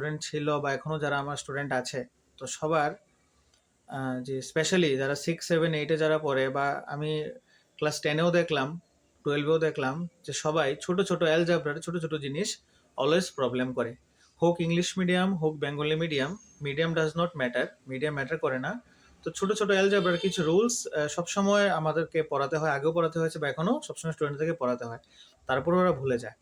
Student ছিল বা এখনও যারা আমার স্টুডেন্ট আছে, তো সবার যে স্পেশালি যারা 6, 7, 8-এ যারা পড়ে, বা আমি ক্লাস 10-এও দেখলাম, 12-এও দেখলাম, যে সবাই ছোট ছোট অ্যালজাবরার ছোট ছোট জিনিস অলওয়েজ প্রবলেম করে। হোক ইংলিশ মিডিয়াম, হোক Bengali medium, medium does not matter, medium matter করে না। তো ছোট ছোট অ্যালজাবরার কিছু রুলস সবসময় আমাদেরকে পড়াতে হয়, আগেও পড়াতে হয়েছে বা এখনও সবসময় স্টুডেন্টদেরকে পড়াতে হয়, তারপরে ওরা ভুলে যায়।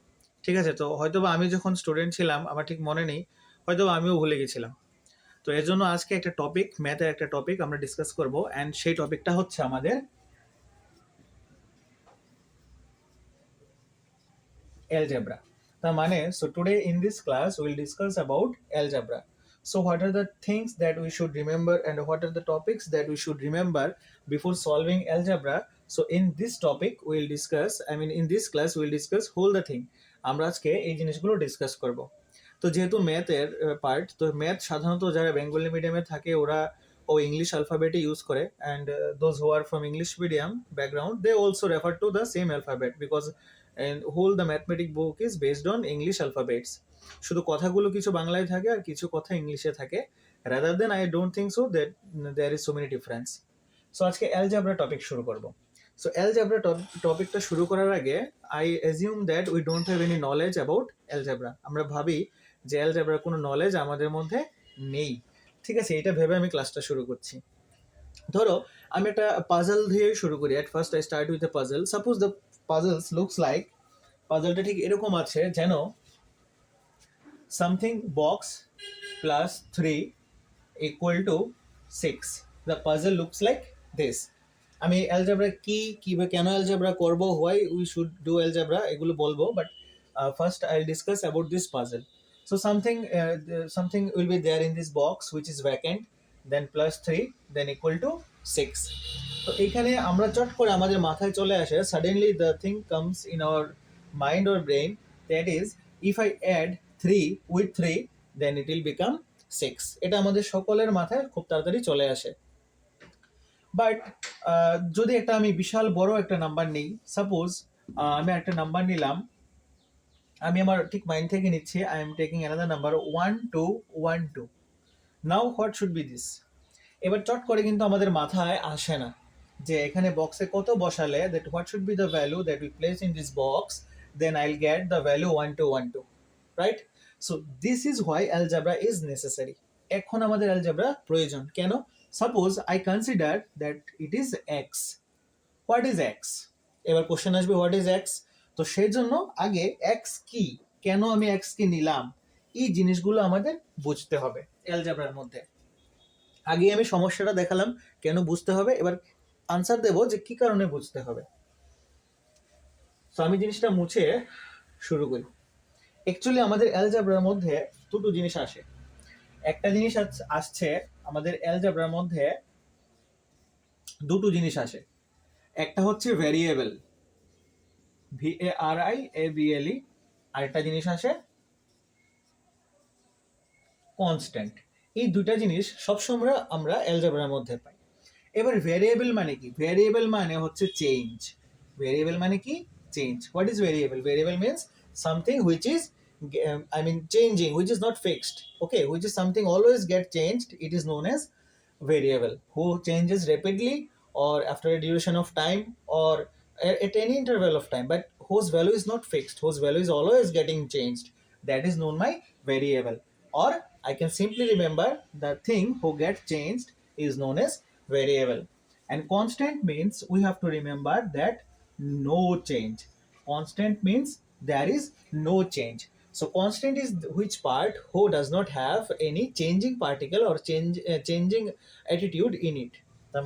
ঠিক আছে, তো হয়তো বা আমি যখন স্টুডেন্ট ছিলাম আমার ঠিক মনে নেই, হয়তো বা আমিও ভুলে গেছিলাম। তো এর জন্য আজকে একটা টপিক, ম্যাথের একটা টপিক আমরা ডিসকাস করব, অ্যান্ড সেই টপিকটা হচ্ছে আমাদের algebra. তার মানে, so today in this class we'll discuss about algebra. So what are the things that we should remember and what are the topics that we should remember before solving algebra? So in this topic we'll discuss, I mean in this class we'll discuss whole the thing. আমরা আজকে এই জিনিসগুলো discuss করব। তো যেহেতু ম্যাথের part, তো math সাধারণত যারা বেঙ্গলি মিডিয়ামে থাকে ওরা ও ইংলিশ অ্যালফাবেটই ইউজ করে, and those who are from English medium background they also refer to the same alphabet, because and whole the mathematic book is based on English alphabets. শুধু কথাগুলো কিছু বাংলায় থাকে আর কিছু কথা ইংলিশে থাকে, rather than I don't think so that there is so many difference. So আজকে algebra টপিক শুরু করব। So algebra টপিকটা শুরু করার আগে I assume that we don't have any knowledge about algebra. আমরা ভাবি যে algebra কোনো নলেজ আমাদের মধ্যে নেই। ঠিক আছে, এটা ভেবে আমি ক্লাসটা শুরু করছি। ধরো আমি একটা পাজল দিয়ে শুরু করি। At first I start with a puzzle. Suppose the puzzles looks like, পাজলটা ঠিক এরকম আছে যেন something box plus 3 equal to 6। The puzzle looks like this. আমি অ্যালজেব্রা কি বা কেন অ্যালজেব্রা করবো, why we should do algebra, এগুলো বলবো, but first I discuss about this puzzle. So something will be there in this box which is vacant, then plus 3, then equal to 6. তো এখানে আমরা চট করে আমাদের মাথায় চলে আসে, suddenly the thing comes in our mind or brain, that is if I add 3 with 3 then it will become 6. এটা আমাদের সকলের মাথায় খুব তাড়াতাড়ি চলে আসে। বাট যদি একটা আমি বিশাল বড় একটা নাম্বার নিই, সাপোজ আমি একটা নাম্বার নিলাম, আমি আমার ঠিক মাইন্ড থেকে নিচ্ছি, I am taking another number 1212। Now what should B this. এবার চট করে কিন্তু আমাদের মাথায় আসে না যে এখানে বক্সে কত বসালে that what should be the value that we place in this box, then I'll get the value 1212, right? So this is why algebra is necessary. এখন আমাদের অ্যালজেব্রা প্রয়োজন কেন? Suppose I consider that it is x. What is x? এবার question আসবে what is x. তো সেই জন্য আগে এক্স কি, কেন আমি এক্স কি নিলাম, এই জিনিসগুলো আমাদের বুঝতে হবে অ্যালজেব্রার মধ্যে। আগে আমি সমস্যাটা দেখালাম কেন বুঝতে হবে, এবার আনসার দেবো যে কি কারণে বুঝতে হবে। তো আমি জিনিসটা মুছে শুরু করি। অ্যাকচুয়ালি আমাদের অ্যালজেব্রার মধ্যে দুটো জিনিস আসে। একটা জিনিস আসছে আমাদের অ্যালজেব্রার মধ্যে, দুটো জিনিস আসে। একটা হচ্ছে ভ্যারিয়েবল, VARIABLE, আরেকটা জিনিস আসে কনস্ট্যান্ট। এই দুটা জিনিস সবসময় আমরা অ্যালজেব্রার মধ্যে পাই। এবার ভ্যারিয়েবল মানে কি? ভ্যারিয়েবল মানে হচ্ছে চেঞ্জ। ভ্যারিয়েবল মানে কি? Change. What is variable? Variable means something which is changing, which is not fixed, okay, which is something always get changed, it is known as variable. Who changes rapidly or after a duration of time or at any interval of time, but whose value is not fixed, whose value is always getting changed, that is known by variable. Or I can simply remember the thing who gets changed is known as variable. And constant means we have to remember that no change. Constant means there is no change. So constant is which part who does not have any changing particle or changing attitude in it. তার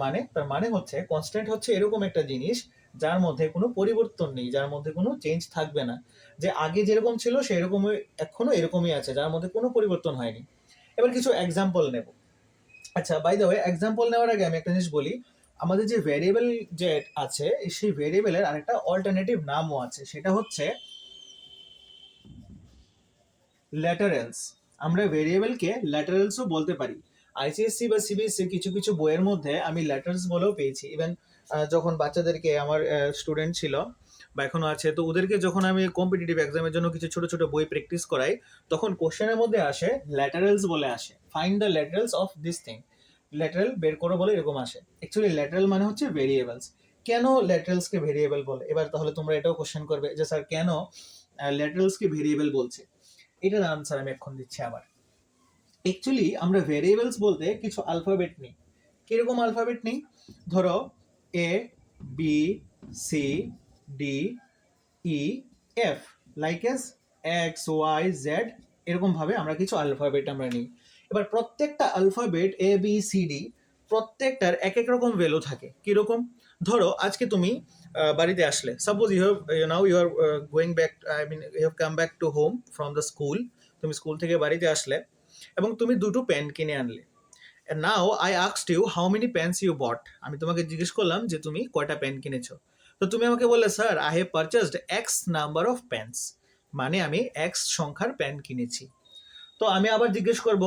মানে হচ্ছে constant হচ্ছে এরকম একটা জিনিস যার মধ্যে কোনো পরিবর্তন নেই, যার মধ্যে কোনো চেঞ্জ থাকবে না, যে আগে যেরকম ছিল সেরকমই এখনো এরকমই আছে, যার মধ্যে কোনো পরিবর্তন হয়নি। এবার কিছু এক্সাম্পল নেব। আচ্ছা, বাই দ্য ওয়ে, এক্সাম্পল নেওয়ার আগে আমি একটা জিনিস বলি, আমাদের যে ভ্যারিয়েবল যে আছে সেই ভ্যারিয়েবলের আরেকটা অল্টারনেটিভ নামও আছে, সেটা হচ্ছে ল্যাটারেলস। আমরা ভেরিয়েবলকে ল্যাটারেলসও বলতে পারি। আইসিএসসি বা সিবিএসসি কিছু কিছু বইয়ের মধ্যে আমি ল্যাটারেলস বলেও পেয়েছি। ইভেন যখন বাচ্চাদেরকে, আমার স্টুডেন্ট ছিল, বা এখনো আছে, তো ওদেরকে যখন আমি কম্পিটিটিভ এক্সামের জন্য কিছু ছোট ছোট বই প্র্যাকটিস করাই, তখন কোশ্চেনের মধ্যে আসে ল্যাটারালস বলে আসে, find the literals of this thing, literal বের করো বলে এরকম আসে। অ্যাকচুয়ালি ল্যাটারাল মানে হচ্ছে ভেরিয়েবলস। কেন ল্যাটারালসকে ভেরিয়েবল বলে? এবার তাহলে তোমরা এটাও কোশ্চেন করবে যে স্যার কেন ল্যাটারালসকে ভেরিয়েবল বলছে? এটার আনসার আমি এখন দিচ্ছি আবার। অ্যাকচুয়ালি আমরা ভেরিয়েবলস বলতে কিছু আলফাবেট নিই। কিরকম আলফাবেট নিই? ধরো A, B, C, D, E, F, like S X, Y, Z, এরকম ভাবে আমরা কিছু আলফাবেট আমরা নিই। এবার প্রত্যেকটা alphabet A B C D প্রত্যেকটার এক এক রকম ভ্যালু থাকে। কিরকম? ধরো আজকে তুমি বাড়িতে আসলে, suppose you are going back, I mean you have come back to home from the school. তুমি স্কুল থেকে বাড়িতে আসলে এবং তুমি দুটো পেন কিনে আনলে। And now I asked you how many pens you bought. আমি তোমাকে জিজ্ঞেস করলাম যে তুমি কয়টা পেন কিনেছো। তো তুমি আমাকে বললে sir I have purchased x number of pens, মানে আমি এক্স সংখ্যার পেন কিনেছি। তো আমি আবার জিজ্ঞেস করব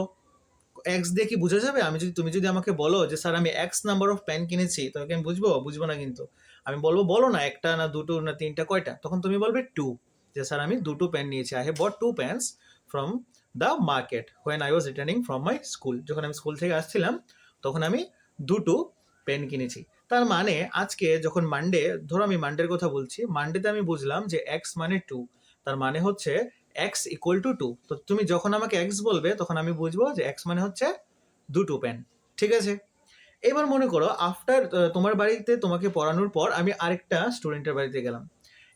এক্স দিয়ে কি বোঝা যাবে? তুমি যদি আমাকে বলো যে স্যার আমি এক্স নাম্বার অফ পেন কিনেছি, তোমাকে আমি বুঝবো না কিন্তু। আমি বলবো বলো না একটা না দুটো না তিনটা কয়টা, তখন তুমি বলবে টু, যে স্যার আমি দুটো পেন নিয়েছি, I have bought two pens from the market when I was returning from my school. যখন আমি স্কুল থেকে আসছিলাম তখন আমি দুটো পেন কিনেছি। তার মানে আজকে যখন মানডে, ধরো আমি মানডের কথা বলছি, মানডেতে আমি বুঝলাম যে এক্স মানে টু, তার মানে হচ্ছে এক্স ইকুয়াল টু টু। তো তুমি যখন আমাকে এক্স বলবে তখন আমি বুঝবো যে এক্স মানে হচ্ছে দুটো পেন। ঠিক আছে? এবার মনে করো আফটার তোমার বাড়িতে তোমাকে পড়ানোর পর আমি আরেকটা স্টুডেন্টের বাড়িতে গেলাম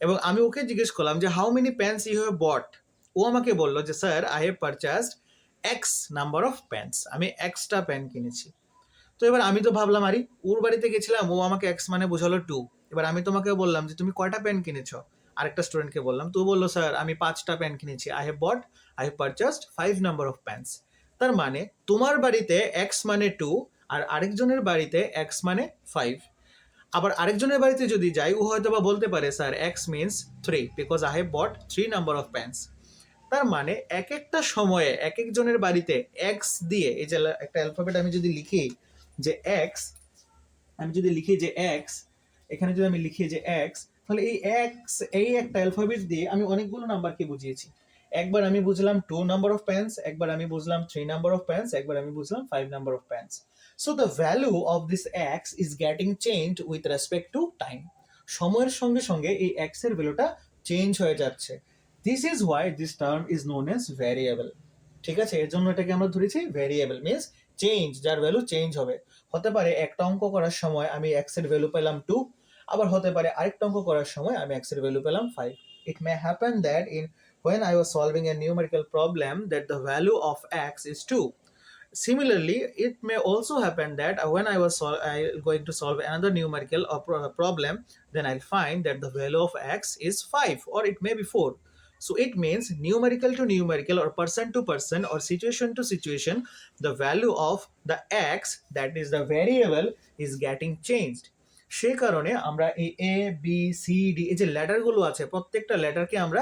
এবং আমি ওকে জিজ্ঞেস করলাম যে how many pens you have bought. ও আমাকে বললো যে sir I have purchased x number of pens, আমি এক্সটা পেন কিনেছি। তো এবার আমি তো ভাবলাম আরে ওর বাড়িতে গেছিলাম, ও আমাকে এক্স মানে বোঝালো টু। এবার আমি তোমাকে বললাম যে তুমি কয়টা পেন কিনেছো, আরেকটা স্টুডেন্টকে বললাম, তো বললো স্যার আমি 5টা পেন কিনেছি, I have purchased 5 number of pens. তার মানে তোমার বাড়িতে এক্স মানে টু আর আরেকজনের বাড়িতে এক্স মানে 5। আবার আরেকজনের বাড়িতে যদি যাই, ও হয়তো বা বলতে পারে sir x means 3 because I have bought 3 number of pens. তার মানে এক একটা সময়ে এক একজনের বাড়িতে এক্স দিয়ে, এই যে একটা অ্যালফাবেট আমি যদি লিখি যে এক্স, আমি যদি লিখি যে এক্স, এখানে যদি আমি লিখি যে এক্স, তাহলে এই এক্স, এই একটা অ্যালফাবেট দিয়ে আমি অনেকগুলো নাম্বারকে বুঝিয়েছি। একবার আমি বুঝলাম 2 নাম্বার অফ পেন্স, একবার আমি বুঝলাম 3 নাম্বার অফ পেন্স, একবার আমি বুঝলাম 5 number of pens. So the value of this x is getting changed with respect to time. সময়ের সঙ্গে সঙ্গে এই এক্স এর ভ্যালুটা চেঞ্জ হয়ে যাচ্ছে। This is why this term is known as variable. ঠিক আছে? এর জন্য এটাকে আমরা ধরেছি ভ্যারিয়েবল, মিনস চেঞ্জ, যার ভ্যালু চেঞ্জ হবে। হতে পারে একটা অঙ্ক করার সময় আমি এক্স এর ভ্যালু পেলাম 2, আবার হতে পারে আরেকটা অঙ্ক করার সময় আমি এক্স এর ভ্যালু পেলাম 5। It may happen that in when I was solving a numerical problem that the value of x is 2. Similarly, it may also happen that when going to solve another numerical problem, then I'll find that the value of x is 5 or it may be 4. So it means numerical to numerical or person to person or situation to situation, the value of the x, that is the variable, is getting changed. সেই কারণে আমরা এই এ B C D এই যে লেটারগুলো আছে, প্রত্যেকটা লেটারকে আমরা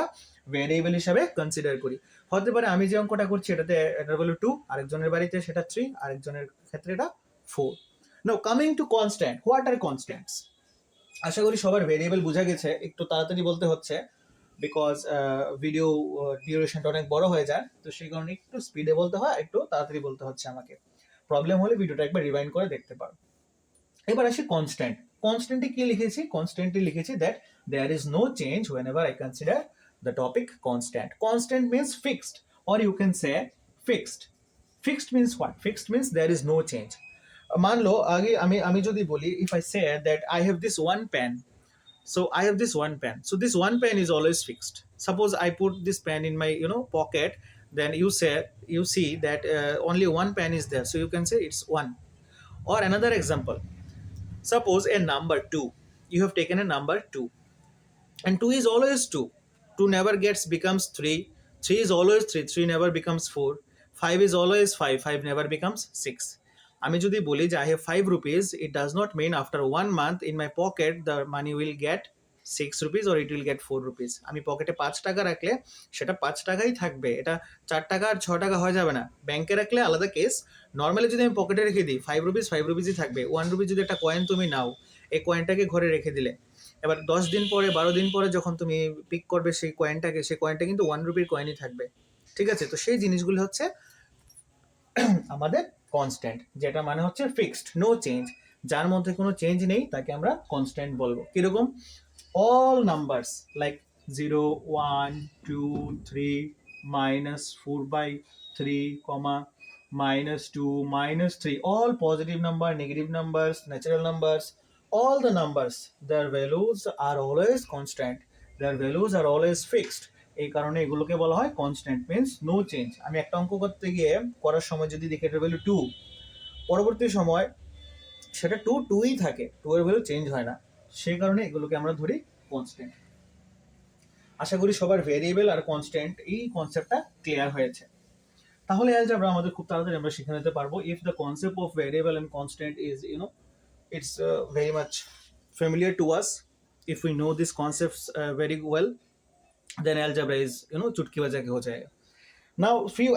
variable হিসাবে কনসিডার করি। হতে পারে আমি যে অঙ্কটা করছি এটাতে এটার ভ্যালু 2, আরেকজনের বাড়িতে সেটা 3, আরেকজনের ক্ষেত্রে এটা 4। Now coming to constant, what are constants? আশা করি সবার ভেরিয়েবল বোঝা গেছে। একটু তাড়াতাড়ি বলতে হচ্ছে বিকজ ভিডিও ডিউরেশনটা অনেক বড় হয়ে যায়, তো সেই কারণে একটু স্পিডে বলতে হয়, একটু তাড়াতাড়ি বলতে হচ্ছে আমাকে। প্রবলেম হলে ভিডিওটা একবার রিভাইন্ড করে দেখতে পারো। এবার আসি কনস্ট্যান্ট। কনস্ট্যান্টে কি লিখেছি? কনস্ট্যান্টে লিখেছি that there is no change whenever I consider the topic constant. Constant means fixed, or you can say fixed. Fixed means what? Fixed means there is no change. মান লো আগে আমি যদি বলি, if I say that I have this one pen, so I have this one pen, so this one pen is always fixed. Suppose I put this pen in my pocket, then you see that only one pen is there, so you can say it's one. Or another example, suppose a number 2, you have taken a number 2, and 2 is always 2. 2 never becomes 3. 3 is always 3. 3 never becomes 4. 5 is always 5. 5 never becomes 6. আমি যদি বলি যে I have 5 rupees, it does not mean after 1 month in my pocket the money will get 6 rupees or it will get 4 rupees. আমি পকেটে 5 টাকা রাখলে সেটা 5 টাকাই থাকবে, এটা 4 টাকা আর 6 টাকা হয়ে যাবে না। ব্যাংকে রাখলে আলাদা কেস, নর্মালি যদি আমি পকেটে রেখে দিই 5 রুপিসই থাকবে। 1 রুপি যদি একটা কয়েন তুমি নাও, এই কয়েনটাকে ঘরে রেখে দিলে এবার 10 দিন পরে 12 দিন পরে যখন তুমি পিক করবে সেই কয়েনটাকে, সেই কয়েনটা কিন্তু 1 রুপির কয়েনই থাকবে। ঠিক আছে, তো সেই জিনিসগুলো হচ্ছে আমাদের কনস্ট্যান্ট, যেটা মানে হচ্ছে ফিক্সড, নো চেঞ্জ, যার মধ্যে কোনো চেঞ্জ নেই তাকে আমরা কনস্ট্যান্ট বলবো। কিরকম? all numbers like 0, 1, 2, 3, -4/3, -2, -3, all positive number, negative numbers, natural numbers, all the numbers, their values are always constant, their values are always fixed। এই কারণে এগুলোকে বলা হয় কনস্ট্যান্ট, মিন্স নো চেঞ্জ। আমি একটা অঙ্ক করতে গিয়ে করার সময় যদি দেখি এটার ভ্যালু 2, পরবর্তী সময় সেটা 2ই থাকে, 2 এর ভ্যালু চেঞ্জ হয় না, সেই কারণে এগুলোকে আমরা ধরি কনস্ট্যান্ট। আশা করি সবার ভেরিয়েবল আর কনস্ট্যান্ট এই কনসেপ্টটা ক্লিয়ার হয়েছে। তাহলে অ্যালজেব্রা আমাদের খুব তাড়াতাড়ি আমরা শিখে নিতে পারবো। If the concept of variable and constant is it's very much familiar to us, if we know these concepts very well, then algebra is chutki baja ke ho jayega. Now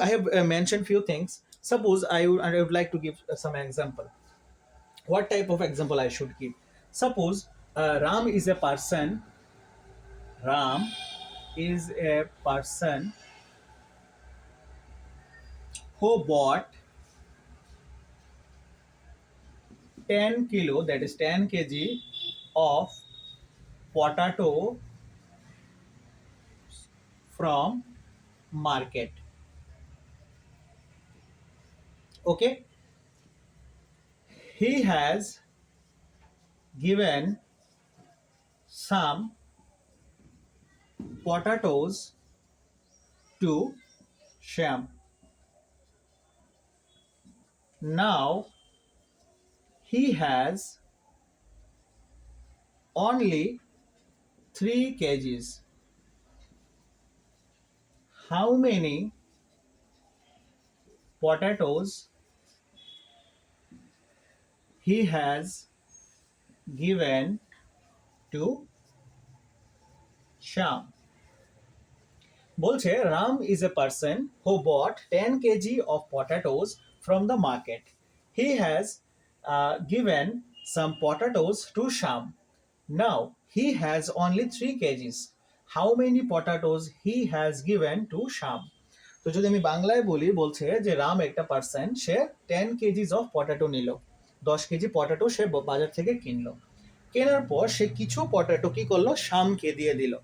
I have mentioned few things. Suppose I would like to give some example. What type of example I should give? Suppose Ram is a person who bought 10 kilo, that is 10 kg of potato from market. Okay, he has given some potatoes to Shyam. Now he has only 3 kgs. How many potatoes he has given to Shyam? বলছে Ram is a person who bought 10 kg of potatoes from the market. He has given some potatoes to Shyam. Now he has only 3 kgs. How many potatoes he has given to Shyam? তো যদি আমি বাংলায় বলি, বলছে যে রাম একটা person, say 10 KGs of potato নিল, 10 KG potato সে বাজার থেকে কিনলো। কেনার পর সে কিছু পটেটো কি করলো, শ্যামকে দিয়ে দিল।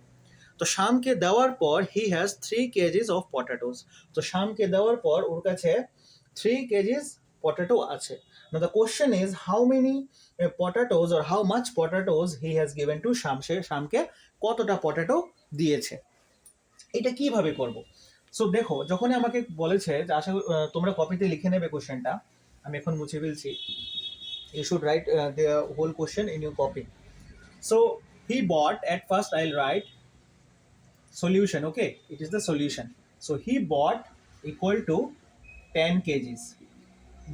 তো শ্যামকে দেওয়ার পর he has 3 KGs of potatoes. তো শ্যামকে দেওয়ার পর ওর কাছে 3 কেজিস পটেটো আছে। Now the question is how many potatoes or how much potatoes he has given to Shyam, সে শ্যামকে কতটা পটেটো দিয়েছে। এটা কিভাবে করব? সো দেখো, যখনই আমাকে বলেছে যে আশা তোমরা কপিতে লিখে নেবে কোশ্চেনটা, আমি এখন মুছে ফেলছি। You should write the whole question in your copy. So he bought, at first I'll write solution. Okay, it is the solution. So he bought equal to 10 kgs.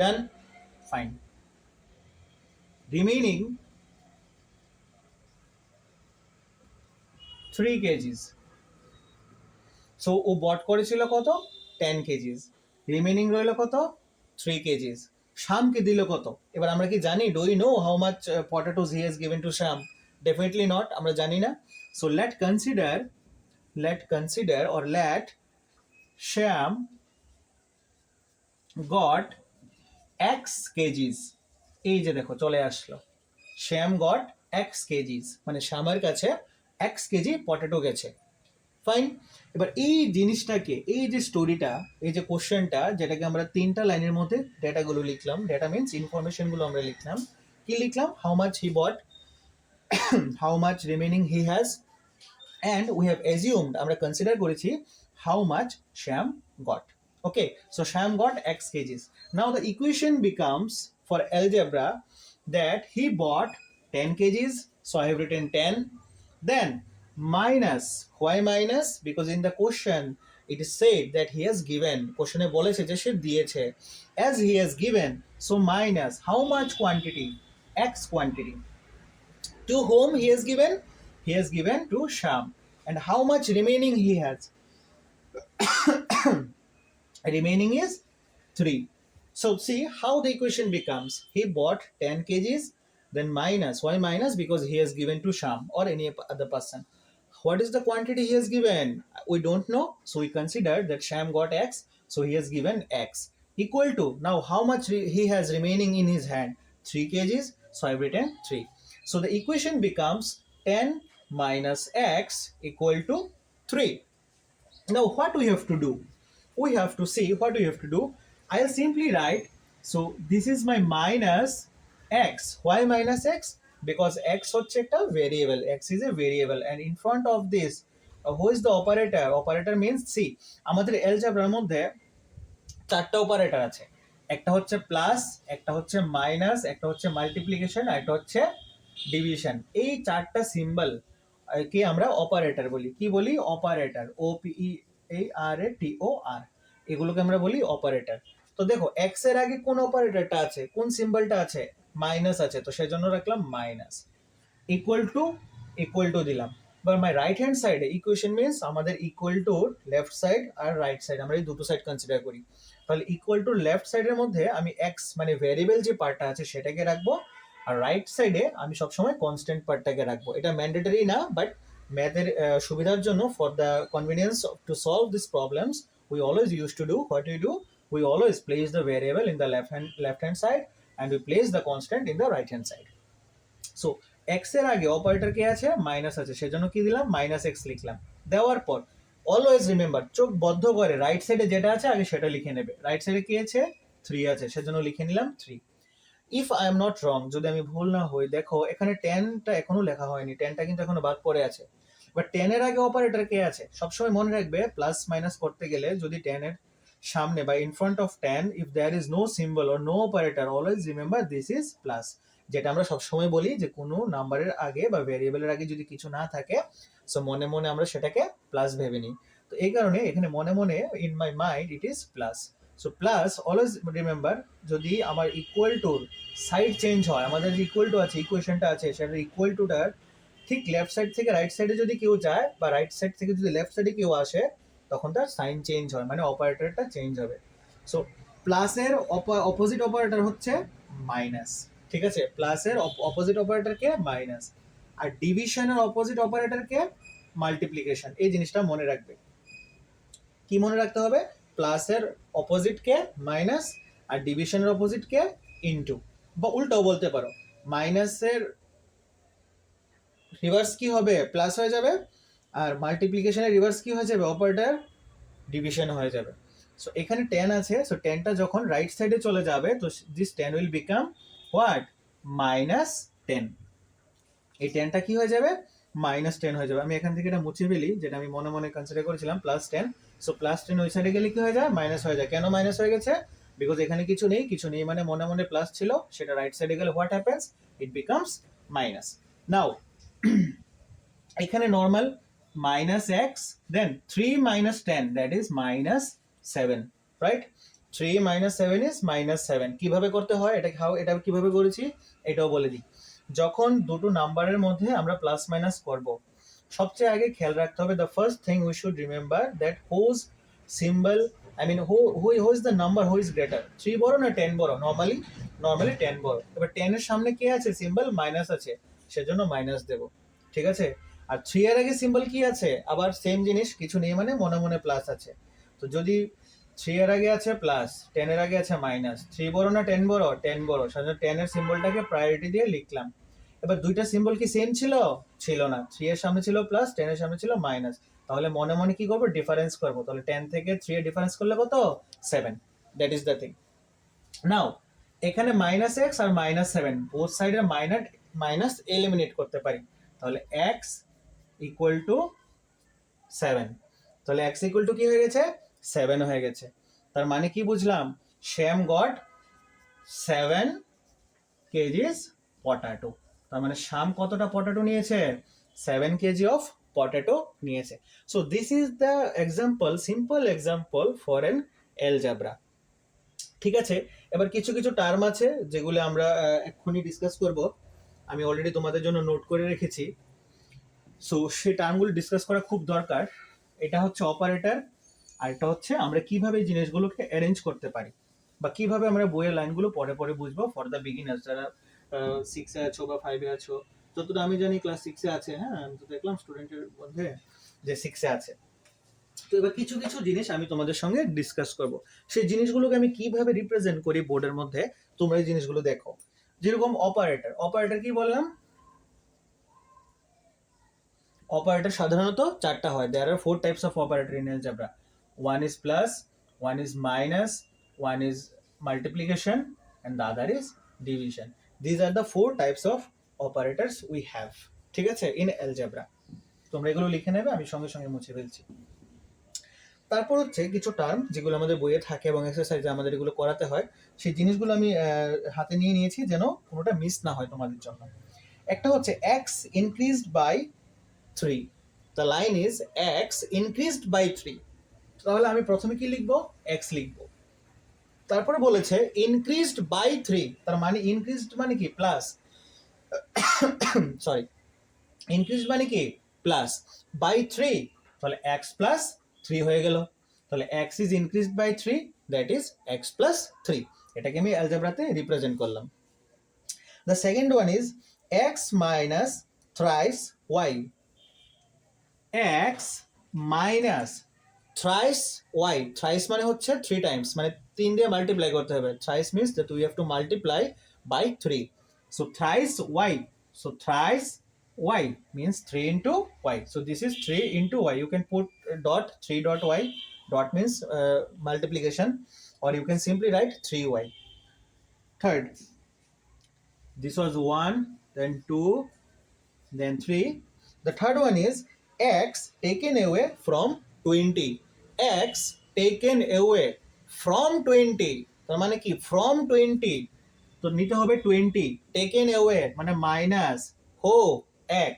Done. Fine. Remaining 3 kgs. So ও বট করেছিল কত, 10 kgs, remaining রইল কত, 3 kgs। শ্যামকে দিল কত? এবার আমরা কি জানি, do you know how much potatoes he has given to Shyam? Definitely not, আমরা জানি না। So let consider or let Shyam got x kgs। এই যে দেখো চলে আসলো, শ্যাম গট x kgs, মানে শ্যামের কাছে x কেজি পটেটো গেছে। ফাইন। এবার এই জিনিসটাকে, এই যে স্টোরিটা, এই যে কোশ্চেনটা, যেটাকে আমরা 3টা লাইনের মধ্যে ডেটাগুলো লিখলাম, ডেটা মিনস ইনফরমেশনগুলো আমরা লিখলাম। কি লিখলাম? How much he bought, how much remaining he has, and we have assumed, আমরা কনসিডার করেছি how much Shyam got. Okay, so Shyam got x kgs. Now the equation becomes for algebra that he bought 10 kgs, so I have written 10, then minus, why minus? Because in the question it is said that he has given, কোশ্চেনে বলেছে যে সে দিয়েছে, as he has given, so minus how much quantity, x quantity. To whom he has given? He has given to Shyam. And how much remaining he has? Remaining is 3. So see how the equation becomes. He bought 10 kgs, then minus. Why minus? Because he has given to Sham or any other person. What is the quantity he has given? We don't know, so we consider that Sham got X, so he has given X equal to, now how much he has remaining in his hand? 3 kgs, so I've written 3. So the equation becomes 10 minus X equal to 3. Now what we have to do? We have to see what we have to do. I'll simply write, so this is my minus X. Why minus X? Because X হচ্ছে একটা variable. X is a variable, and in front of this, who is the operator? Operator means, see, আমাদের algebra মধ্যে চারটা operator আছে। একটা হচ্ছে plus, একটা হচ্ছে মাইনাস, একটা হচ্ছে মাল্টিপ্লিকেশন, আর একটা হচ্ছে ডিভিশন। এই চারটা সিম্বল কে আমরা অপারেটর বলি। কি বলি? অপারেটর। ও পি ই এই আর এ টি ও আর, এগুলোকে আমরা বলি অপারেটর। তো দেখো এক্স এর আগে কোন অপারেটরটা আছে, কোন সিম্বলটা আছে? মাইনাস আছে, তো সেজন্য রাখলাম মাইনাস। ইকুয়াল টু দিলাম। এবার মাই রাইট হ্যান্ড সাইডে ইকুয়েশন মিনস আমাদের ইকুয়াল টু লেফট সাইড আর রাইট সাইড, আমরা এই দুটো সাইড কনসিডার করি। তাহলে ইকুয়াল টু লেফট সাইডের মধ্যে আমি এক্স মানে ভেরিয়েবল যে পার্টটা আছে সেটাকে রাখবো, আর রাইট সাইডে আমি সবসময় কনস্ট্যান্ট পার্টটাকে রাখবো। এটা ম্যান্ডেটরি না, বাট ম্যাথের সুবিধার জন্য, for the convenience to solve this problems, we always use to do what we do, we always place the variable in the left hand side and we place the constant in the right hand side. So x এর আগে operator কে আছে? Minus আছে, সেজন্য কি দিলাম? Minus x লিখলাম। দেওয়ার পর অলওয়েজ রিমেম্বার, চোখ বদ্ধ করে রাইট সাইডে যেটা আছে আগে সেটা লিখে নেবে। রাইট সাইডে কি আছে? 3 আছে, সেজন্য লিখে নিলাম 3। If I am not wrong, যদি আমি ভুল না হই, দেখো এখানে 10টা এখনো লেখা হয়নি, 10টা কিন্তু এখনো বাদ পড়ে আছে। বাট 10 এর আগে অপারেটর কে আছে? সবসময় মনে রাখবে প্লাস মাইনাস করতে গেলে যদি 10 এর সামনে বা in front of 10 if there is no symbol or no operator, always remember this is plus. যেটা আমরা সবসময় বলি যে কোনো নাম্বারের আগে বা ভেরিয়েবলের আগে যদি কিছু না থাকে, সো মনে মনে আমরা সেটাকে প্লাস ভেবে নিই। তো এই কারণে এখানে মনে মনে in my mind it is plus. So plus always remember, যদি আমার ইকুয়াল টুর সাইড চেঞ্জ হয়, আমাদের যে ইকুয়াল টু আছে, ইকুয়েশনটা আছে, সেটা ইকুয়াল টুটার ঠিক লেফট সাইড থেকে রাইট সাইডে যদি কেউ যায় বা রাইট সাইড থেকে যদি লেফট সাইডে কেউ আসে, তখন তার সাইন চেঞ্জ হয়, মানে অপারেটরটা চেঞ্জ হবে। সো প্লাসের অপোজিট অপারেটর হচ্ছে মাইনাস, ঠিক আছে? প্লাসের অপোজিট অপারেটরকে মাইনাস, আর ডিভিশনের অপোজিট অপারেটরকে মাল্টিপ্লিকেশন। এই জিনিসটা মনে রাখবে। কি মনে রাখতে হবে? প্লাসের অপোজিটকে মাইনাস আর ডিভিশনের অপোজিটকে ইনটু, বা উল্টাও বলতে পারো, মাইনাসের রিভার্স কি হবে? প্লাস হয়ে যাবে, আর মাল্টিপ্লিকেশনের রিভার্স কি হয়ে যাবে? অপারেটর ডিভিশন হয়ে যাবে। সো এখানে 10 আছে, সো 10টা যখন রাইট সাইডে চলে যাবে, তো this 10 will become what? Minus 10। এই 10টা কি হয়ে যাবে? মাইনাস 10 হয়ে যাবে। আমি এখান থেকে এটা মুছে ফেলি, যেটা আমি মনে মনে কনসিডার করেছিলাম প্লাস 10। সো প্লাস 10 ওই সাইডে গেলে কি হয়ে যায়? মাইনাস হয়ে যায়। কেন মাইনাস হয়ে গেছে? বিকজ এখানে কিছু নেই, কিছু নেই মানে মনে মনে প্লাস ছিল, সেটা রাইট সাইডে গেলে what happens? It becomes minus. Now এখানে normal minus x, then 3 minus 10, that is minus 7, right? 3 minus 7 is minus 7. কিভাবে করতে হয় এটা কিভাবে করেছি এটাও বলে দিই। যখন দুটো নাম্বারের মধ্যে আমরা প্লাস মাইনাস করব, সবচেয়ে আগে খেয়াল রাখতে হবে, the first thing we should remember that whose symbol, I mean who is the number who is greater, 3 বড় না 10 বড়? নরমালি 10 বড়। এবার 10 এর সামনে কি আছে? সিম্বল মাইনাস আছে, সেজন্য মাইনাস দেব, ঠিক আছে? আর 3 এর আগে সিম্বল কি আছে? আবার সেম জিনিস, কিছু নেই মানে মনে মনে প্লাস আছে। তো যদি 3 এর আগে আছে প্লাস, 10 এর আগে আছে মাইনাস, 3 বড় না 10 বড়? 10 বড়, সেজন্য 10 এর সিম্বলটাকে প্রায়োরিটি দিয়ে লিখলাম। এবার দুইটা সিম্বল কি সেম ছিল? ছিল না। 3 এর সামনে ছিল প্লাস, 10 এর সামনে ছিল মাইনাস। তাহলে মনে মনে কি করবো? ডিফারেন্স করবো। তাহলে 10 থেকে 3 এর ডিফারেন্স করলে কত? 7। That is the thing. Now এখানে মাইনাস এক্স আর মাইনাস 7 বোথ সাইডের মাইনাস এলিমিনেট করতে পারি। তাহলে এক্স ইকুয়াল টু 7। তাহলে x ইকুয়াল টু কি হয়ে গেছে? 7 হয়ে গেছে। তার মানে কি বুঝলাম? শ্যাম গট 7 কেজিস পটাটো। তার মানে শ্যাম কতটা পটাটো নিয়েছে? 7 কেজি অফ পটাটো নিয়েছে। So this is the example, simple example for N algebra. ঠিক আছে, এবার কিছু কিছু টার্ম আছে যেগুলো আমরা এক্ষুনি ডিসকাস করব। আমি অলরেডি তোমাদের জন্য নোট করে রেখেছি। সো সেই টার্মগুলো ডিসকাস করা খুব দরকার। এটা হচ্ছে অপারেটর, আর এটা হচ্ছে আমরা কিভাবে এই জিনিসগুলোকে অ্যারেঞ্জ করতে পারি, বা কিভাবে আমরা বইয়ের লাইনগুলো পরে পরে বুঝবো ফর দ্য বিগিনার্স, যারা সিক্সে আছো বা ফাইভে আছো, যতটা আমি জানি ক্লাস সিক্সে আছে। হ্যাঁ, আমি তো দেখলাম স্টুডেন্টের মধ্যে যে সিক্সে আছে। তো এবার কিছু কিছু জিনিস আমি তোমাদের সঙ্গে ডিসকাস করব, সেই জিনিসগুলোকে আমি কিভাবে রিপ্রেজেন্ট করি বোর্ডের মধ্যে, তোমরা এই জিনিসগুলো দেখো। যেরকম অপারেটর, অপারেটর কি বললাম, অপারেটর সাধারণত চারটা হয়। দেয়ার আর 4 types of operator in algebra. One is plus, one is minus, one is multiplication, and the other is division. These are the 4 types of operators we have, ঠিক আছে, ইন অ্যালজেব্রা। তোমরা এগুলো লিখে নেবে, আমি সঙ্গে সঙ্গে মুছে ফেলছি। তারপর হচ্ছে কিছু টার্ম যেগুলো আমাদের বইয়ে থাকে এবং এক্সারসাইজে আমাদের এগুলো করাতে হয়, সেই জিনিসগুলো আমি হাতে নিয়ে নিয়েছি যেন কোনোটা মিস না হয় তোমাদের জন্য। একটা হচ্ছে x increased by 3। The line is x increased by 3। তাহলে আমি প্রথমে কি লিখবো, এক্স লিখবো। তারপরে বলেছে ইনক্রিজড বাই 3, তার মানে ইনক্রিজড মানে কি প্লাস, সরি, ইনক্রিজড মানে কি প্লাস, বাই 3, তাহলে এক্স প্লাস 3 হয়ে গেল। তাহলে x is increased by 3, that is x plus 3। এটাকে আমি অ্যালজেব্রাতে রিপ্রেজেন্ট করলাম। The second one is x minus thrice y. X minus thrice y, thrice মানে হচ্ছে 3 টাইমস, মানে 3 দিয়ে মাল্টিপ্লাই করতে হবে। Thrice means that we have to multiply by 3। So thrice y, so thrice y means 3 into y. So this is 3 into y. You can put dot 3 dot y. Dot means multiplication, or you can simply write 3y. Third, this was 1, then 2, then 3. The third one is x taken away from 20. X taken away from 20, তার মানে কি from 20, তো নিতে হবে 20, taken away মানে minus হো x,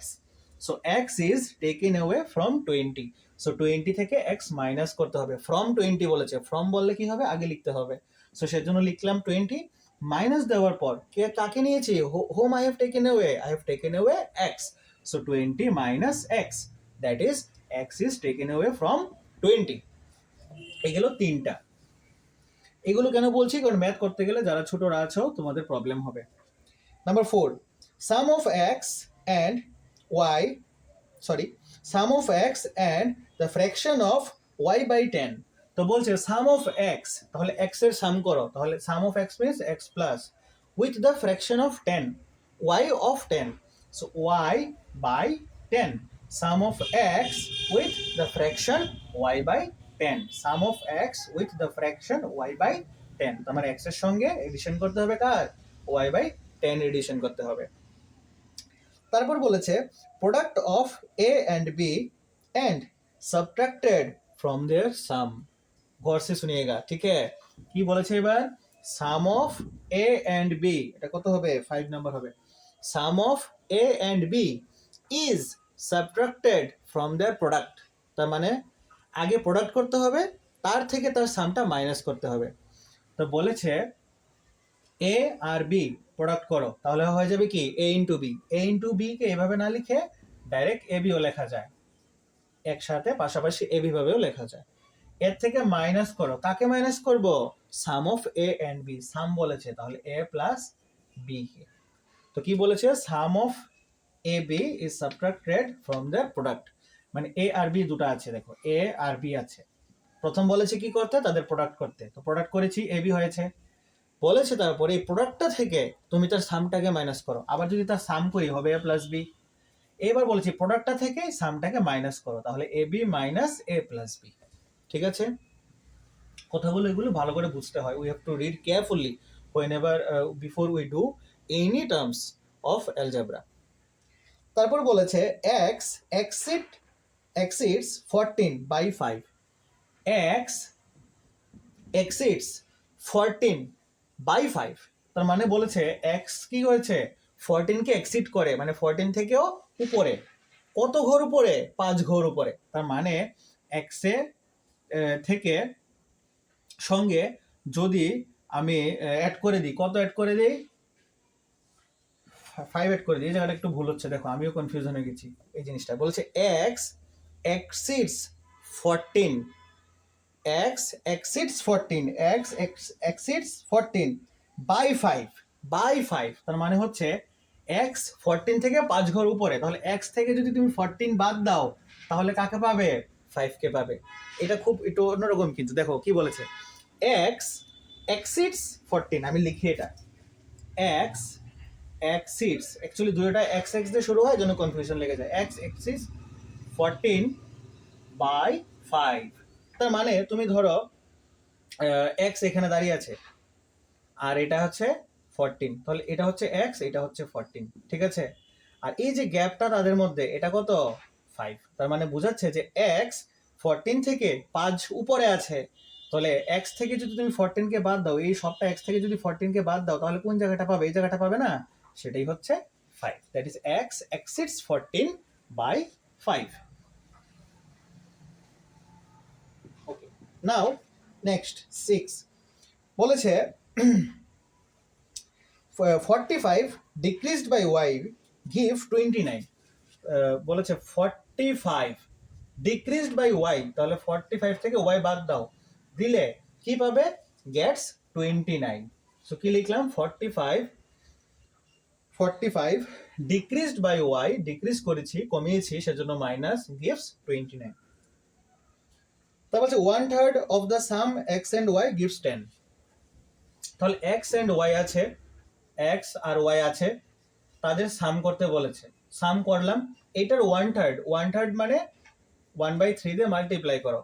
so x is taken away from 20, so 20 থেকে x minus করতে হবে। from 20 বলেছে, from বললে কি হবে, আগে লিখতে হবে। সো সেজন্য লিখলাম 20, মাইনাস দেওয়ার পর কে কাকে নিয়েছি, home I have taken away, I have taken away x, so 20 minus x, that is x is taken away from 20। এগুলো তিনটা। এগুলো কেন বলছি, কারণ ম্যাথ করতে গেলে যারা ছোটরা আছো তোমাদের প্রবলেম হবে। Number 4, sum of x and y, sorry, sum of x and the fraction of y by 10। তো বলছে sum of x, তাহলে x এর সাম করো, তাহলে sum of x means x plus with the fraction of 10, y of 10, so y by 10, sum of x with the fraction y by 10, sum of x with the fraction y by 10, তোমার x এর সঙ্গে addition করতে হবে কার, y by 10 addition করতে হবে। তারপর বলেছে product of A and B and subtracted from their sum. গौर से सुनिएगा, ঠিক है। কি বলেছে এবার, sum of A and B, এটা কত হবে, 5 নাম্বার হবে। Sum of A and B is subtracted from their product, তার মানে আগে প্রোডাক্ট করতে হবে, তার থেকে তার সামটা মাইনাস করতে হবে। তো বলেছে এ আর বি প্রোডাক্ট করো, তাহলে হয়ে যাবে কি এ ইন্টু বি। এ ইন্টু বি কে এভাবে না লিখে ডাইরেক্ট এ বিও লেখা যায়, একসাথে পাশাপাশি এ বি ভাবেও লেখা যায়। এর থেকে মাইনাস করো, কাকে মাইনাস করব, sum of A and B, sum বলেছে তাহলে এ প্লাস বি কে। তো কি বলেছে, sum of A B is subtracted from the product, মানে এ আর বি দুটো আছে, দেখো এ আর বি আছে, প্রথম বলেছে কি করতে, তাদের প্রোডাক্ট করতে, তো প্রোডাক্ট করেছি, এ বি হয়েছে। বলেছে তারপরে এই প্রোডাক্টটা থেকে তুমি তার সামটাকে মাইনাস করো, আবার যদি তার সাম করি হবে এ প্লাস বি। এবার বলেছি প্রোডাক্টটা থেকে সামটাকে মাইনাস করো, তাহলে A B minus A plus B. ঠিক আছে, কথাগুলো এগুলো ভালো করে বুঝতে হয়, we have to read carefully whenever before we do any terms of algebra। তারপর বলেছে x exceeds 14 by 5, x exceeds 14 by 5, তার মানে বলেছে x কি হয়েছে, 14 কে এক্সিড করে, মানে 14 থেকেও উপরে, কত ঘর উপরে, 5 ঘর উপরে, তার মানে x এ থেকে সঙ্গে যদি আমি অ্যাড করে দিই, কত অ্যাড করে দিই, 5 অ্যাড করে দিই। এই জায়গাটা একটু ভুল হচ্ছে, দেখো আমিও কনফিউশন হয়ে গেছি এই জিনিসটা। বলছে x exceeds 14, x exceeds 14, x exceeds 14 by 5, by 5, তার মানে হচ্ছে x 14 থেকে 5 ঘর উপরে, তাহলে x থেকে যদি তুমি 14 বাদ দাও তাহলে কাকে পাবে? 5 কে পাবে। এটা খুব একটু অন্যরকম, কিন্তু দেখো কি বলেছে, x exceeds 14, আমি লিখি এটা, x exceeds, অ্যাকচুয়ালি দুটোটা x x দিয়ে শুরু হয়, জন্য কনফিউশন লেগে যায়, x exceeds 14 বাই 5, তার মানে তুমি ধরো x এখানে দাঁড়িয়ে আছে আর এটা হচ্ছে 14, তাহলে এটা হচ্ছে x, এটা হচ্ছে 14, ঠিক আছে। আর এই যে গ্যাপটা তাদের মধ্যে, এটা কত? 5, তার মানে বোঝাচ্ছে যে x 14 থেকে 5 উপরে আছে, তাহলে x থেকে যদি তুমি 14 কে বাদ দাও, এই সবটা x থেকে যদি 14 কে বাদ দাও তাহলে কোন জায়গাটা পাবে? এই জায়গাটা পাবে না, সেটাই হচ্ছে 5, that is x exceeds 14 by 5. Okay, now next 6 বলেছে 45 decreased by y give 29, বলেছে 45 decreased by y, তাহলে 45 থেকে y বাদ দাও, দিলে কি পাবে? gets 29, সো কি লিখলাম? 45 decreased by y, ডিক্রিজ করেছি, কমিয়েছি, সেজন্য মাইনাস, gives 29। তারপর হচ্ছে 1/3 of the sum x and y gives 10, তাহলে x and y আছে, x আর y আছে, তাদের সাম করতে বলেছে, সাম করলাম, এটার 1/3 মানে 1/3 দিয়ে মাল্টিপ্লাই করো,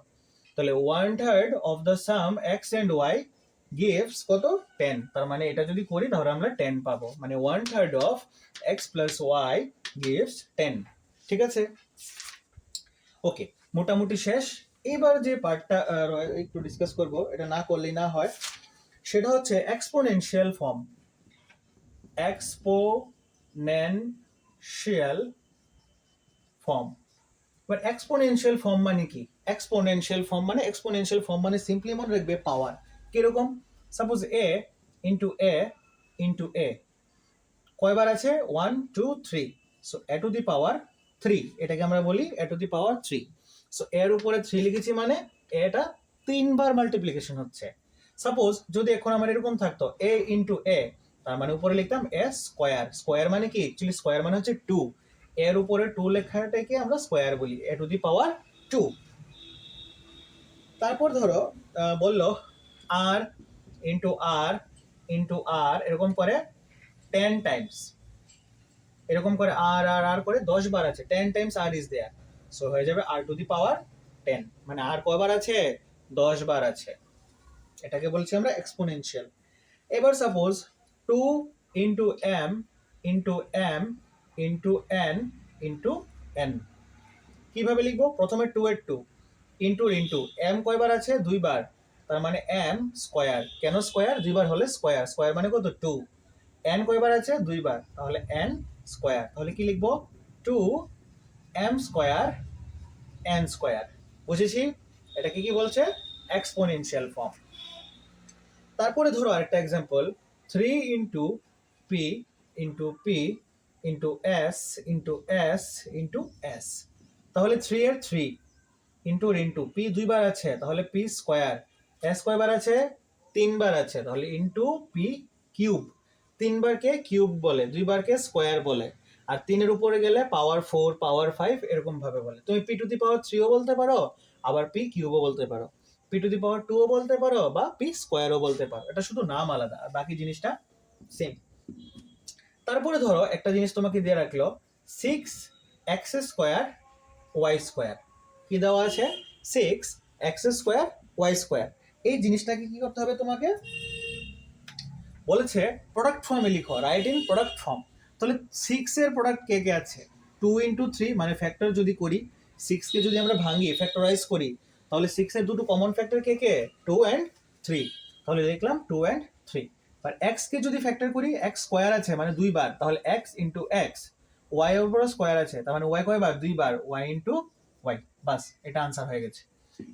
তাহলে 1/3 of the some x and y gives কত? 10, তার মানে এটা যদি করি তাহলে আমরা 10 পাবো, মানে 1/3 of x plus y gives 10, ঠিক আছে। ওকে, মোটামুটি শেষ। এবার যে পার্টটা একটু ডিসকাস করব, এটা না করলেই না হয়, সেটা হচ্ছে exponential form. Exponential form, but exponential form মানে কি? এক্সপোনেনশিয়াল ফর্ম মানে সিম্পলি মনে রাখবে পাওয়ার। কিরকম? সাপোজ এ ইন্টু এ কয়বার আছে? 1 2 3, সো এ টু দি পাওয়ার 3, এটাকে আমরা বলি এ টু দি পাওয়ার 3, সো এর উপরে 3 লিখেছি মানে এটা 3বার মাল্টিপ্লিকেশন হচ্ছে। সাপোজ যদি এখন আমার এরকম থাকতো এ ইন্টু এ, তার মানে উপরে লিখতাম এ স্কোয়ার, স্কোয়ার মানে কি? অ্যাকচুয়ালি স্কোয়ার মানে হচ্ছে 2, এর উপরে 2 লেখাটাকে আমরা স্কোয়ার বলি, এ টু দি পাওয়ার 2। তারপর ধরো বললো আর ইন্টু আর ইন্টু আর, এরকম করে 10 টাইমস, এরকম করে আর আর আর করে 10 বার আছে, 10 টাইমস আর ইজ দেয়ার, সো হয়ে যাবে আর টু দি পাওয়ার 10, মানে আর কয়বার আছে? 10 বার আছে, এটাকে বলছি আমরা এক্সপোনেনশিয়াল। এবার suppose 2 into m into m into n into n, কিভাবে লিখবো? প্রথমে 2 এর 2 ইন্টু ইন্টু এম কয়বার আছে? 2 বার, তার মানে এম স্কোয়ার, কেন স্কোয়ার? 2 বার হলে স্কোয়ার, স্কোয়ার মানে কত? 2, এন কয়বার আছে? 2 বার, তাহলে এন স্কোয়ার, তাহলে কি লিখবো? 2 এম স্কোয়ার এন স্কোয়ার, বুঝেছি? এটাকে কি বলছে? Exponential form. তারপরে ধরো আরেকটা example, 3 into P into P into S into S into S, তাহলে 3 এর 3 ইন্টু ইন্টু পি 2 বার আছে, তাহলে পি স্কোয়ার, এস কয়বার আছে? 3 বার আছে, তাহলে ইন্টু পি কিউব, 3 বারকে কিউব বলে, 2 বারকে স্কোয়ার বলে, আর 3 এর উপরে গেলে পাওয়ার 4 পাওয়ার 5 এরকম ভাবে বলে। তুমি পি টু দি পাওয়ার 3ও বলতে পারো, আবার পি কিউবও বলতে পারো, পি টু দি পাওয়ার 2ও বলতে পারো, বা পি স্কোয়ারও বলতে পারো, এটা শুধু নাম আলাদা, আর বাকি জিনিসটা সেম। তারপরে ধরো একটা জিনিস তোমাকে দিয়ে রাখলো 6 এক্স স্কোয়ার ওয়াই স্কোয়ার, কি দেওয়া আছে? 6 এক্স স্কোয়ার ওয়াই স্কোয়ার, এই জিনিসটাকে কি করতে হবে তোমাকে? বলেছে প্রোডাক্ট ফর্মে লিখো, রাইট ইন প্রোডাক্ট ফর্ম। তাহলে 6 এর প্রোডাক্ট কে কে আছে? 2 ইন্টু 3, মানে ফ্যাক্টর যদি করি, 6 কে যদি আমরা ভাঙি ফ্যাক্টরাইজ করি, তাহলে 6 এর দুটো common factor K K? 2 and 3, তাহলে লিখলাম 2 অ্যান্ড 3। আর এক্স কে যদি ফ্যাক্টর করি, এক্স স্কোয়ার আছে মানে 2 বার, তাহলে এক্স ইন্টু এক্স, ওয়াই এর উপর স্কোয়ার আছে, তার মানে ওয়াই কয়বার? 2 বার, ওয়াই ইন্টু ওয়াই, বাস এটা আনসার হয়ে গেছে।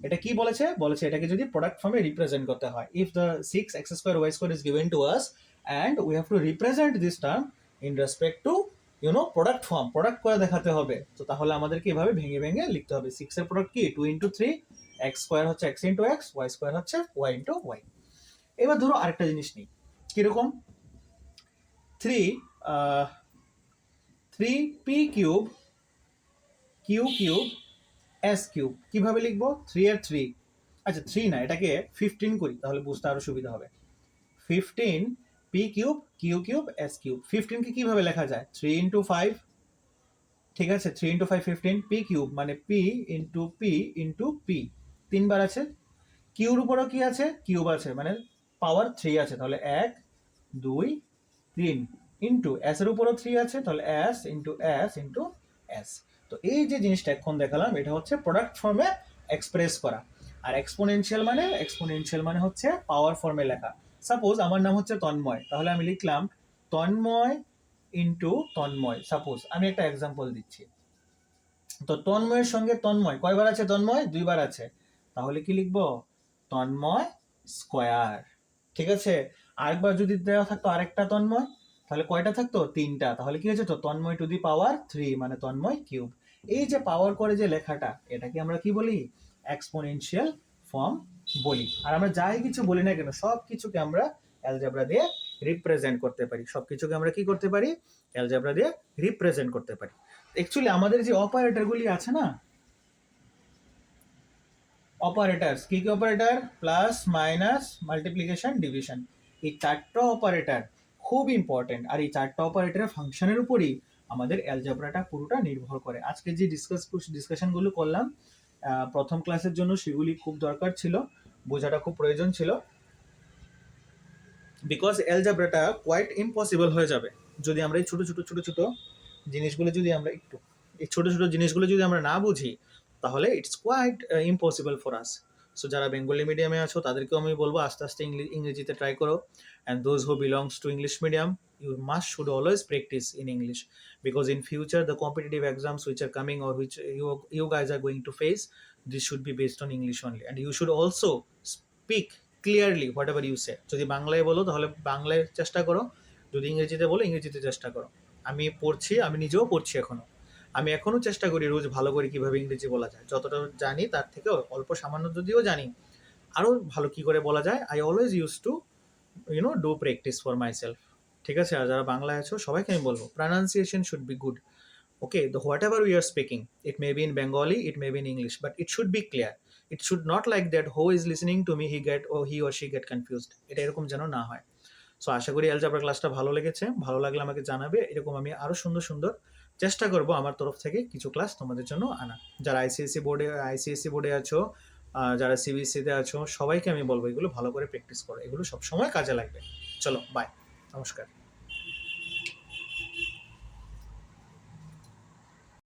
এটা কি বলেছে? বলেছে এটাকে যদি প্রোডাক্ট ফর্মে রিপ্রেজেন্ট করতে হয়, if the 6 x square y square is given to us and we have to represent this term in respect to product form, product করে দেখাতে হবে, তো তাহলে আমাদেরকে এভাবে ভেঙে ভেঙে লিখতে হবে। 6 এর প্রোডাক্ট কি? 2 ইন্টু 3, এক্স স্কোয়ার হচ্ছে x into x, y square হচ্ছে ওয়াই ইন্টু ওয়াই। এবার ধরো আরেকটা জিনিস নিই, কিরকম? 3p cube q cube s cube কিভাবে লিখবো? 3 এর 3, আচ্ছা 3 না, এটাকে 15 করি তাহলে বুঝতে আরো সুবিধা হবে। 15 p cube q cube s cube. 15 কে কিভাবে লেখা যায়? 3 ইন্টু 5, ঠিক আছে, 3 ইন্টু 5 15। পি কিউব মানে পি ইন্টু পি, 3 বার আছে। কিউর উপরও কি আছে? কিউব আছে, মানে পাওয়ার 3 আছে, তাহলে 1 2 3 ইন্টু এস এর উপরও 3 আছে, তাহলে এস ইন্টু এস। তো এই যে জিনিসটা এখন দেখালাম, এটা হচ্ছে প্রোডাক্ট ফর্মে এক্সপ্রেস করা। আর এক্সপোনেনশিয়াল মানে হচ্ছে পাওয়ার ফর্মে লেখা। সাপোজ আমার নাম হচ্ছে তন্ময়, তাহলে আমি লিখলাম তন্ময় ইন্টু তন্ময়। সাপোজ আমি একটা এক্সাম্পল দিচ্ছি, তো তন্ময়ের সঙ্গে তন্ময় কয়বার আছে? তন্ময় 2 বার আছে, তাহলে কি লিখবো? তন্ময় স্কোয়ার, ঠিক আছে। আরেকবার যদি দেওয়া থাকতো আরেকটা তন্ময়, তাহলে কয়টা থাকতো? 3টা, তাহলে কি হয়েছে? তো তন্ময় টু দি পাওয়ার 3 মানে তন্ময় কিউব। এই যে পাওয়ার করে যে লেখাটা, এটাকে আমরা কি বলি? এক্সপোনেনশিয়াল ফর্ম বলি। আর আমরা যাই কিছু বলি না কেন, সব কিছুকে আমরা অ্যালজেব্রা দিয়ে রিপ্রেজেন্ট করতে পারি। সবকিছুকে আমরা কি করতে পারি? অ্যালজেব্রা দিয়ে রিপ্রেজেন্ট করতে পারি। অ্যাকচুয়ালি আমাদের যে অপারেটরগুলি আছে না, অপারেটরস, কি কি operator? Plus minus multiplication division, এই 4টা অপারেটর খুব ইম্পর্টেন্ট। আর এই 4টা অপারেটরের ফাংশনের উপরই আমাদের অ্যালজেব্রাটা পুরোটা নির্ভর করে। আজকে যে ডিসকাশনগুলো করলাম প্রথম ক্লাসের জন্য, সেগুলি খুব দরকার ছিল, বোঝাটা খুব প্রয়োজন ছিল। বিকজ অ্যালজেব্রাটা কোয়াইট ইম্পসিবল হয়ে যাবে যদি আমরা এই ছোট ছোট জিনিসগুলো যদি আমরা এই ছোট জিনিসগুলো যদি আমরা না বুঝি, তাহলে it's quite impossible for us. So যারা বেঙ্গলি মিডিয়ামে আছো তাদেরকেও আমি বলবো আস্তে আস্তে ইংরেজিতে ট্রাই করো। And those who belongs to English medium, you must should always practice in English, because in future the competitive exams which are coming or which you guys are going to face, this should be based on English only. And you should also speak clearly whatever you say. যদি বাংলায় বলো তাহলে বাংলায় চেষ্টা করো, যদি ইংরেজিতে বলো ইংরেজিতে চেষ্টা করো। আমি পড়ছি, আমি নিজেও পড়ছি আমি এখনো চেষ্টা করি রোজ ভালো করে কিভাবে ইংরেজি বলা যায়। যতটা জানি তার থেকে অল্প সামান্য যদিও জানি, আরও ভালো কি করে বলা যায়, I always use to do practice for my self, ঠিক আছে। আর যারা বাংলায় আছো সবাইকে আমি বলবো pronunciation should be good. Okay, the whatever we are speaking, it may be in Bengali, it may be in English, but it should be clear. It should not like that who is listening to me he or she get confused. এটা এরকম যেন না হয়। So আশা করি algebra ক্লাসটা ভালো লেগেছে। ভালো লাগলে আমাকে জানাবে। এরকম আমি আরো সুন্দর চেষ্টা করব আমার তরফ থেকে কিছু ক্লাস তোমাদের জন্য আনা। যারা আইসিএসসি বোর্ডে আছো, যারা সিবিএসসিতে আছো, সবাইকে আমি বলবো এগুলো ভালো করে প্র্যাকটিস করো, এগুলো সবসময় কাজে লাগবে। চলো বাই, নমস্কার।